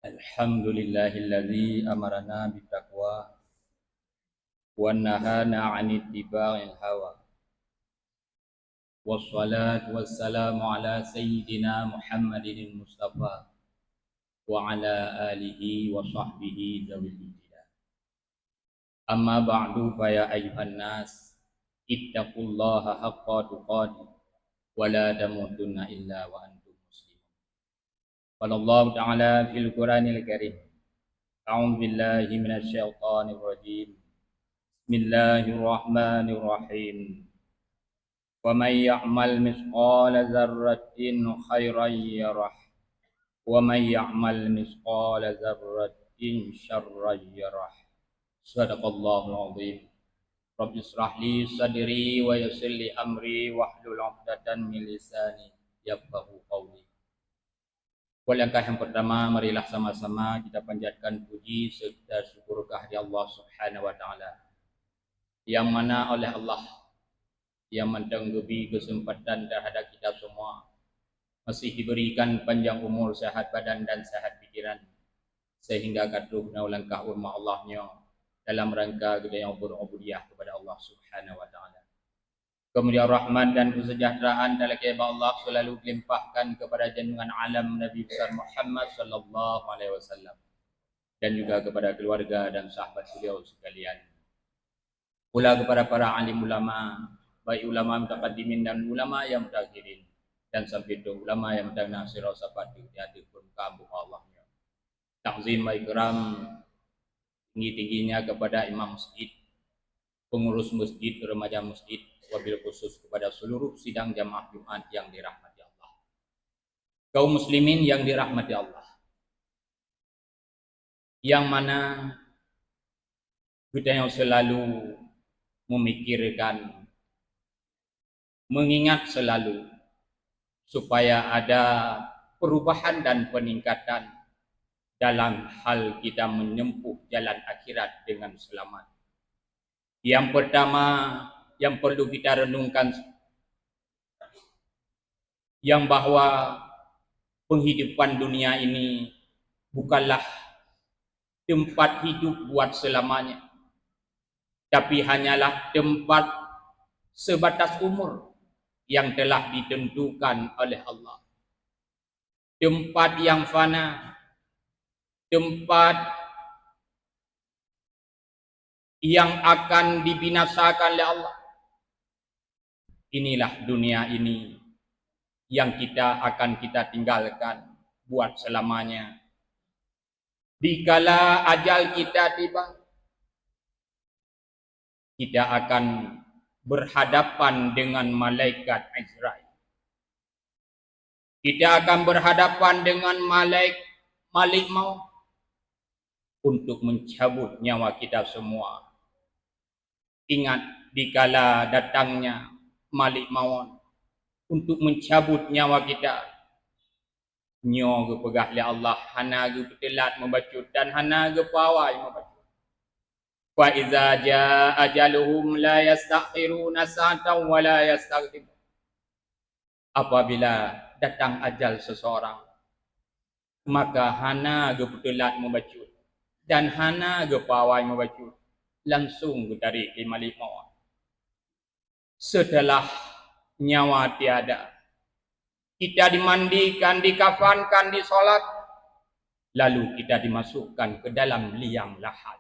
Alhamdulillahilladzi amarna bittaqwa wa nahana 'anil ittiba'il hawa. Wassalatu wassalamu ala sayyidina Muhammadin Mustafa wa ala alihi wa sahbihi zawil hidayah. Amma ba'du fa ya ayyuhan nas ittaqullaha haqqa tuqatih wa la tamutunna illa wa antum muslimun. Qala Allah ta'ala fil Qur'anil Karim. A'udzu billahi minasy syaithanir rajim. Bismillahirrahmanirrahim. Wa may ya'mal mithqala dzarratin khairan yarah wa may ya'mal mithqala dzarratin syarran yarah. Shadaqallahul azim. Rabbi shrah li sadri wa yassir li amri wahlul 'uqdatam min lisani yafqahu qawli. Langkah yang pertama, marilah sama-sama kita panjatkan puji serta syukur kehadirat Allah Subhanahu wa taala, yang mana oleh Allah yang mentenggebi kesempatan terhadap kita semua masih diberikan panjang umur, sehat badan dan sehat pikiran, sehingga katuhna langkah umat Allahnya dalam rangka kita berubudiyah kepada Allah Subhanahu wa taala. Kemudian rahmat dan kesejahteraan dari Allah selalu dilimpahkan kepada junjungan alam Nabi besar Muhammad sallallahu alaihi wasallam dan juga kepada keluarga dan sahabat beliau sekalian. Pula kepada para alim ulama, baik ulama mutaqaddimin dan ulama yang mutakhirin, dan sampai itu ulama yang mutanasir sahabat di hati pun kamu Allahnya. Takzim wa ikram tinggi-tingginya kepada imam masjid, pengurus masjid, remaja masjid, wabil khusus kepada seluruh sidang jamaah Jumat yang dirahmati Allah, kaum muslimin yang dirahmati Allah, yang mana kita yang selalu memikirkan, mengingat selalu supaya ada perubahan dan peningkatan dalam hal kita menempuh jalan akhirat dengan selamat. Yang pertama yang perlu kita renungkan, yang bahwa penghidupan dunia ini bukanlah tempat hidup buat selamanya, tapi hanyalah tempat sebatas umur yang telah ditentukan oleh Allah. Tempat yang fana, tempat yang akan dibinasakan oleh Allah. Inilah dunia ini yang akan kita tinggalkan buat selamanya. Dikala ajal kita tiba, kita akan berhadapan dengan malaikat Azrail. Kita akan berhadapan dengan Malik Maut untuk mencabut nyawa kita semua. Ingat, dikala datangnya Malik Maut untuk mencabut nyawa kita, nyawa ke pegah oleh Allah, hana ke petelat membacut dan hana ke pawai membacut. Fa iza jaa ajaluhum la yastakhiruna sa'atan wa la yastaqdim. Apabila datang ajal seseorang, maka hana ge petelat membacut dan hana ge pawai membacut, langsung dari Malik Maut. Setelah nyawa tiada, kita dimandikan, dikafankan, disolat, lalu kita dimasukkan ke dalam liang lahat.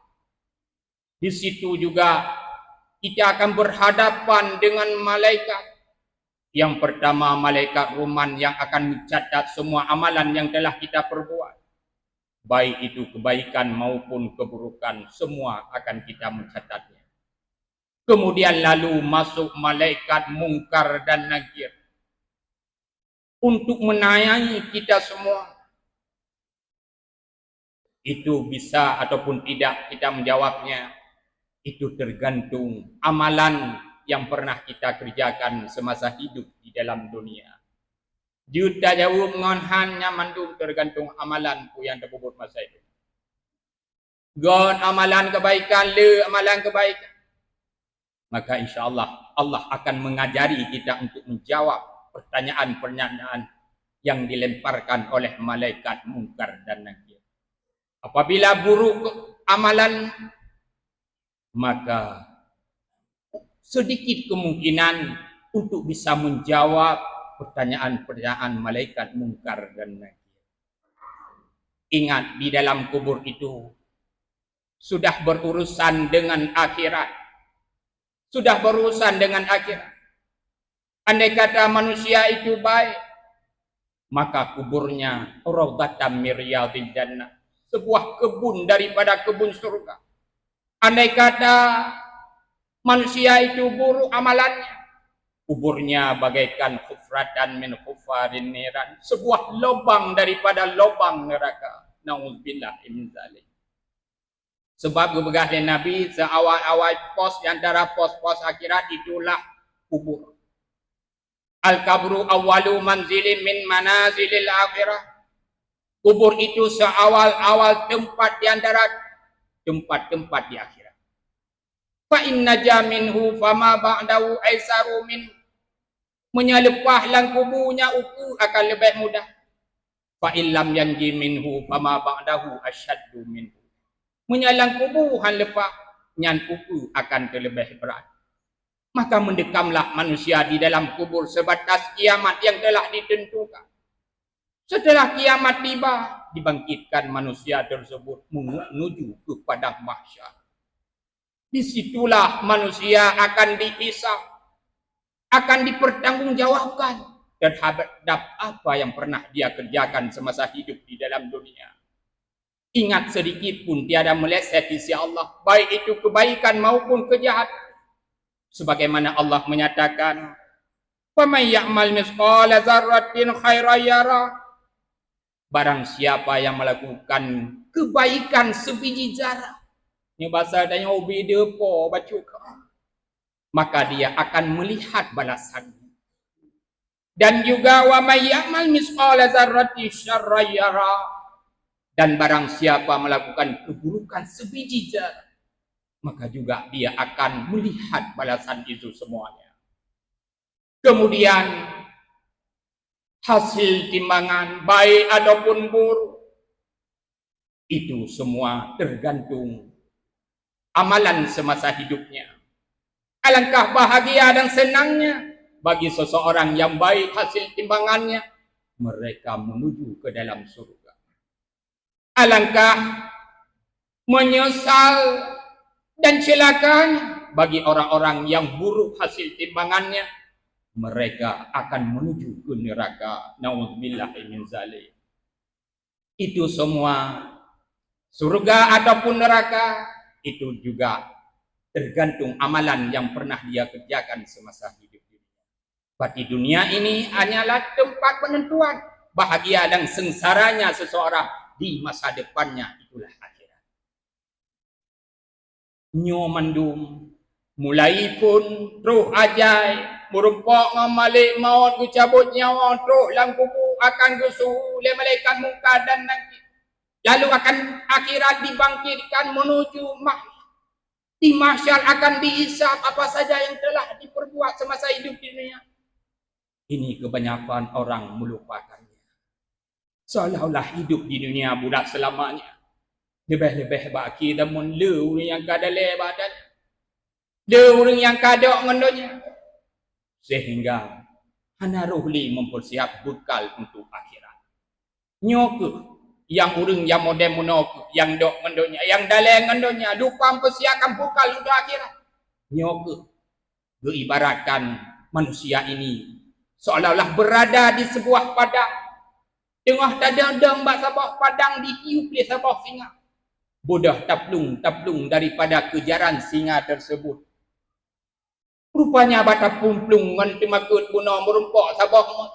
Di situ juga kita akan berhadapan dengan malaikat. Yang pertama, malaikat Ruman yang akan mencatat semua amalan yang telah kita perbuat. Baik itu kebaikan maupun keburukan, semua akan kita mencatatnya. Kemudian lalu masuk malaikat Mungkar dan Nakir untuk menanyai kita semua. Itu bisa ataupun tidak kita menjawabnya, itu tergantung amalan yang pernah kita kerjakan semasa hidup di dalam dunia. Juta jawab ngon hanya mandung tergantung amalanku yang terbubut masa itu. Gon amalan kebaikan, le amalan kebaikan. Maka insyaAllah Allah akan mengajari kita untuk menjawab pertanyaan-pertanyaan yang dilemparkan oleh malaikat Mungkar dan Nakir. Apabila buruk amalan, maka sedikit kemungkinan untuk bisa menjawab pertanyaan-pertanyaan malaikat mungkar dan nakir. Ingat, di dalam kubur itu sudah berurusan dengan akhirat. Sudah berurusan dengan akhirat. Andai kata manusia itu baik, maka kuburnya raudhatan min riyadil jannah, sebuah kebun daripada kebun surga. Andai kata manusia itu buruk amalannya, kuburnya bagaikan hufratan min hufarin niran, sebuah lubang daripada lubang neraka. Nauzubillah min zalik. Sebab kebegahan Nabi seawal-awal pos di antara pos-pos akhirat itulah kubur. Al-kabru awwalu manzilin min manazilil akhirah. Kubur itu seawal-awal tempat di antara tempat-tempat di akhirat. Fa inna jaminhu fama ba'dahu aisaru min. Menyelepah lang kuburnya uku akan lebih mudah. Fa illam yanji minhu fama ba'dahu asyaddu minhu. Menyalang kubuhan lepas nyan uku akan terlebih berat. Maka mendekamlah manusia di dalam kubur sebatas kiamat yang telah ditentukan. Setelah kiamat tiba, dibangkitkan manusia tersebut menuju ke padang mahsyar. Disitulah manusia akan dihisab, akan dipertanggungjawabkan terhadap apa yang pernah dia kerjakan semasa hidup di dalam dunia. Ingat, sedikit pun tiada meleset di sisi Allah, baik itu kebaikan maupun kejahatan. Sebagaimana Allah menyatakan, "Faman ya'mal mithqala dzarratin khairan yara." Barang siapa yang melakukan kebaikan sebiji zarah, ini bahasa tanya beda po baca, maka dia akan melihat balasannya. Dan juga wa may ya'mal mithqala dzarratin syarran yara. Dan barang siapa melakukan keburukan sebiji zarah, maka juga dia akan melihat balasan itu semuanya. Kemudian hasil timbangan baik ataupun buruk, itu semua tergantung amalan semasa hidupnya. Alangkah bahagia dan senangnya bagi seseorang yang baik hasil timbangannya, mereka menuju ke dalam surga. Alangkah menyesal dan celakanya bagi orang-orang yang buruk hasil timbangannya, mereka akan menuju ke neraka. Nauzubillah min zalik. Itu semua, surga ataupun neraka, itu juga tergantung amalan yang pernah dia kerjakan semasa hidup ini. Berarti dunia ini hanyalah tempat penentuan bahagia dan sengsaranya seseorang di masa depannya, itulah akhirat. Nyo mandum mulai pun roh ajai merumpok ngamalik maut ku cabut nyawa roh lang kubur akan gusu oleh malaikat mungkar dan nakir. Lalu akan akhirat dibangkitkan menuju di mahsyar, akan dihisab apa saja yang telah diperbuat semasa hidup di dunia. Ini kebanyakan orang melupakannya. Seolah-olah hidup di dunia budak selamanya. Lebih-lebih baki dan le orang yang kada le badan. Le orang yang kada ngendonya. Sehingga hana rohli mempersiap bekal untuk akhirat. Nyoke yang orang yang modern menok yang dok ngendonya, yang dalai ngendonya lupa mempersiapkan bekal untuk akhirat. Nyoke diibaratkan manusia ini seolah-olah berada di sebuah padang. Tengah tadang bak sabak padang ditiup oleh sabak singa. Bodah taplung daripada kejaran singa tersebut. Rupanya bata pumplung ngan temakut bunuh merumpok sabak mon.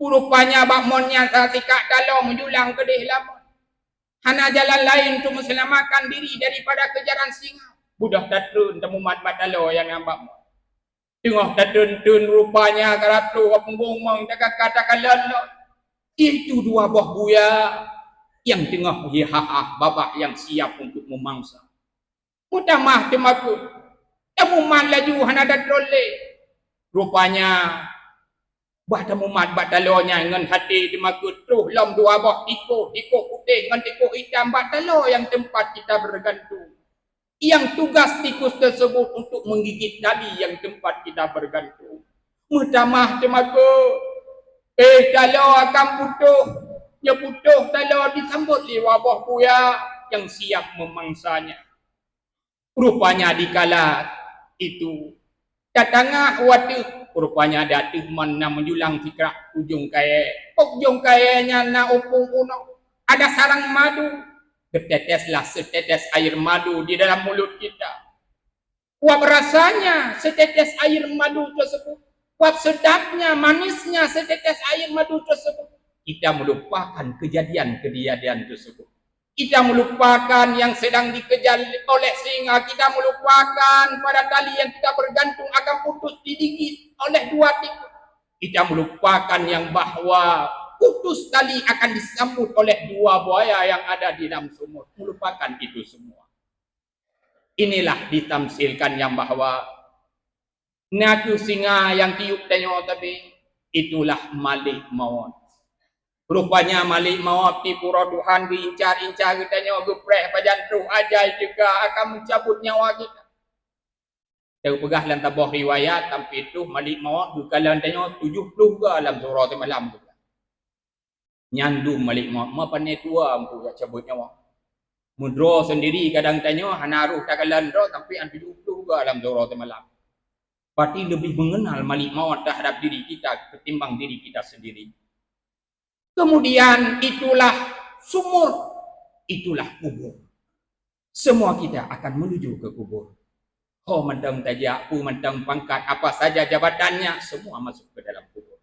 Rupanya bak monnya sasikak dalam menjulang kedih lama. Hana jalan lain untuk menyelamatkan diri daripada kejaran singa. Bodah tatrun temu mat batalo yang nampak mon. Tengah tatrun rupanya karatu punggung mong katakan lelok. Itu dua buah buaya yang tengah hihaha babak yang siap untuk memangsa. Mutamah temakut. Temuman laju hana ada trole. Rupanya Bah temumat bat talonya dengan hati di makut truh lom dua boh tiko putih dengan tiko hitam bat talo yang tempat kita bergantung. Yang tugas tikus tersebut untuk menggigit tali yang tempat kita bergantung. Mutamah temaku. Talo akan putuh. Ya putuh talo disambut li wabah buaya yang siap memangsanya. Rupanya dikala itu datangah waktu rupanya datih mana menjulang tikrak ujung kayanya na upung uno ada sarang madu. Berteteslah setetes air madu di dalam mulut kita. Kuat rasanya setetes air madu tersebut. Kuat sedapnya, manisnya setetes air madu tersebut. Kita melupakan kejadian-kejadian tersebut. Kita melupakan yang sedang dikejar oleh singa. Kita melupakan pada tali yang kita bergantung akan putus digigit oleh dua tikus. Kita melupakan yang bahwa putus tali akan disambut oleh dua buaya yang ada di dalam sumur. Melupakan itu semua. Inilah ditamsilkan yang bahwa naku singa yang tiup tengok tapi itulah Malik Maut. Rupanya Malik Maut di pura Tuhan diincar-incar kita tengok gepreh pajantuh ajai juga akan mencabut nyawa kita. Terpegah dalam tabah riwayat tapi itu Malik Maut kalau tengok 70 ke dalam surah malam tu. Nyandum Malik Maut ma pandai tua ampu nak cabut nyawa. Mudra sendiri kadang tanya hanaruh takalan ro tapi an 70 ke dalam surah malam. Berarti lebih mengenal Malik Maut terhadap diri kita ketimbang diri kita sendiri. Kemudian itulah sumur, itulah kubur. Semua kita akan menuju ke kubur. Oh mentang tajak, mentang pangkat, apa saja jabatannya, semua masuk ke dalam kubur.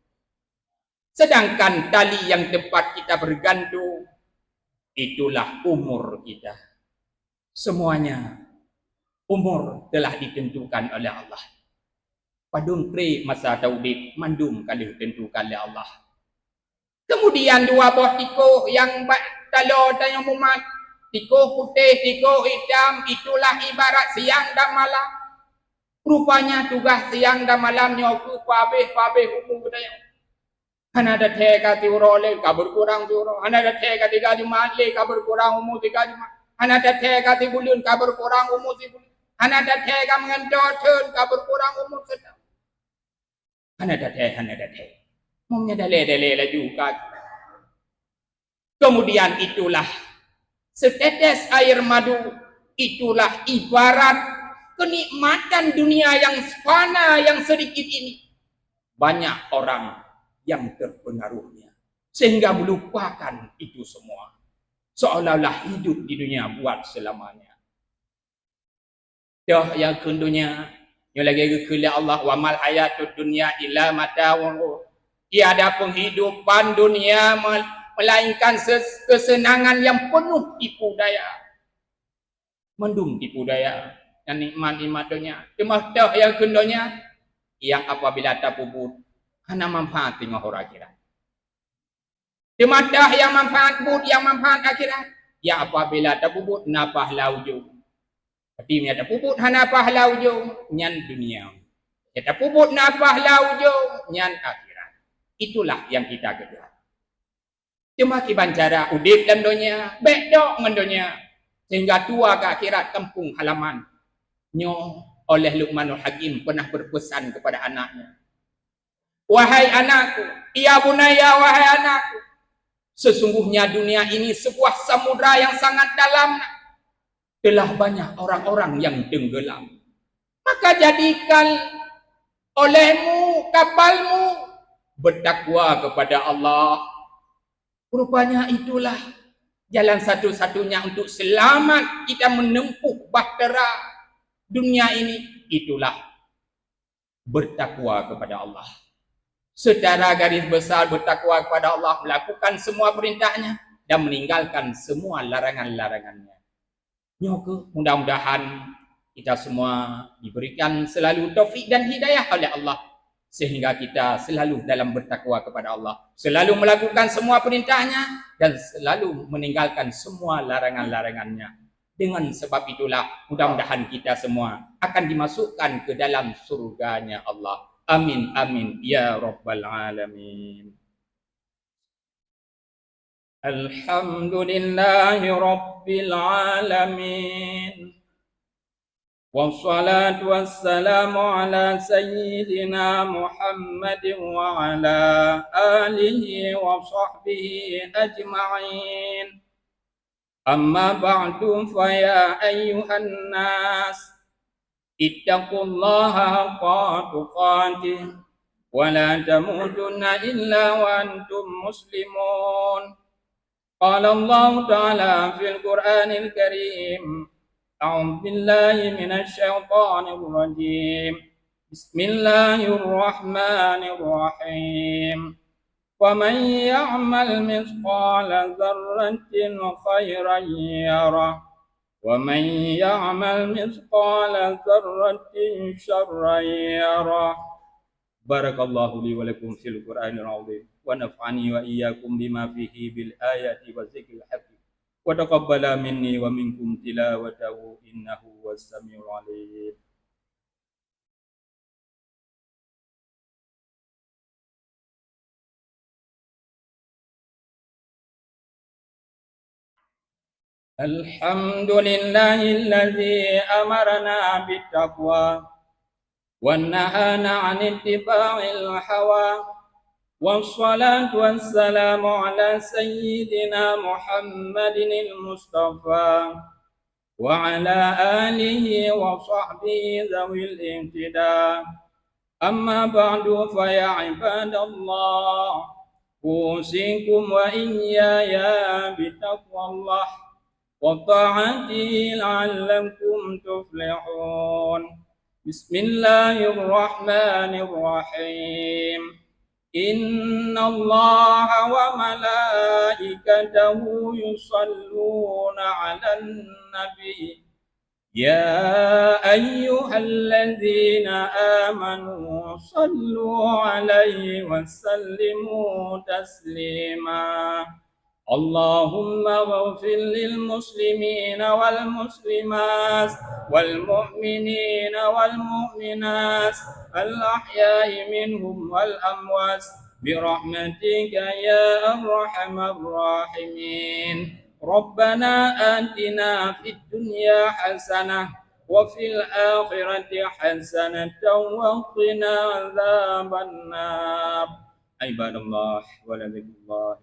Sedangkan tali yang tempat kita bergantung, itulah umur kita. Semuanya umur telah ditentukan oleh Allah. Padung pri masa taudib mandum kali ditentukan oleh Allah. Kemudian dua buah tiko yang talo tanya mumat, tiko putih, tiko hitam, itulah ibarat siang dan malam. Rupanya tugas siang dan malamnya aku pabeh umum budaya. Hana ada tega ti urole kabur kurang turo, hana ada tega ti gaji male kabur kurang umum ti gaji male, hana ada tega ti bulun kabur kurang umum ti bulun, hana ada tega mengendotun kabur kurang umum sedang. Hana ada tega. Mumnya dale juga. Kemudian itulah setetes air madu, itulah ibarat kenikmatan dunia yang fana yang sedikit ini. Banyak orang yang terpengaruhnya sehingga melupakan itu semua. Seolah-olah hidup di dunia buat selamanya. Dah yang kedua yang lagi ke Allah wa mal hayatud dunya illa mata'un. Tiada penghidupan dunia melainkan kesenangan yang penuh tipu daya. Mendung tipu daya dan nikmat-nikmat dunia. Cuma dah yang keduanya yang apabila terpubut hanya manfaat tengah orang akhirat. Cuma dah yang manfaat bud yang manfaat akhirat. Ya apabila terpubut napah laujung. Artinya terpubut hanya pahala ujung nyan dunia. Ya terpubut napah laujung nyan akhirat. Itulah yang kita kejar. Cuma kiban cara udip dalam dunia, bedok dengan dunia. Sehingga tua ke akhirat kampung halaman. Nyo oleh Luqmanul Hakim pernah berpesan kepada anaknya. Wahai anakku, ya bunaya wahai anakku. Sesungguhnya dunia ini sebuah samudra yang sangat dalam. Telah banyak orang-orang yang tenggelam. Maka jadikan olehmu, kapalmu, bertakwa kepada Allah. Rupanya itulah jalan satu-satunya untuk selamat kita menempuh bahtera dunia ini. Itulah bertakwa kepada Allah. Secara garis besar bertakwa kepada Allah, melakukan semua perintahnya dan meninggalkan semua larangan-larangannya. Nyoke mudah-mudahan kita semua diberikan selalu taufik dan hidayah oleh Allah. Sehingga kita selalu dalam bertakwa kepada Allah. Selalu melakukan semua perintahnya dan selalu meninggalkan semua larangan-larangannya. Dengan sebab itulah mudah-mudahan kita semua akan dimasukkan ke dalam surganya Allah. Amin amin ya rabbal alamin. Alhamdulillahi rabbil alamin. Wassalatu wassalamu ala sayyidina Muhammadin wa ala alihi wa sahbihi ajma'in. Amma ba'du fa ya ayyuhan nas ittaqullaha haqqa tuqatih wa la tamutunna illa wa antum muslimun. Qala Allah ta'ala fil Qur'anil Karim. أعوذ بالله من الشيطان الرجيم بسم الله الرحمن الرحيم ومن يعمل مثقال ذرة خيرا يره ومن يعمل مثقال ذرة شرا يره. بارك الله لي ولكم في القرآن العظيم ونفعني وإياكم بما فيه بالآيات والذكر الحكيم وتقبل مني ومنكم تلاوته إنه هو السميع العليم. الحمد لله الذي أمرنا بالتقوى ونهانا عن اتباع الهوى والصلاة والسلام على سيدنا محمد المصطفى وعلى آله وصحبه ذوي الامتداد. أما بعد فيا عباد الله أوصيكم وإياي بتقوى الله وطاعته لعلكم تفلحون. بسم الله الرحمن الرحيم. إن الله وملائكته يصلون على النبي يا أيها الذين آمنوا صلوا عليه وسلموا تسليما. اللهم اغفر للمسلمين والمسلمات والمؤمنين والمؤمنات الأحياء منهم والأموات برحمتك يا أرحم الراحمين. ربنا آتنا في الدنيا حسنة وفي الآخرة حسنة وقنا عذاب النار. عباد الله ولذكر الله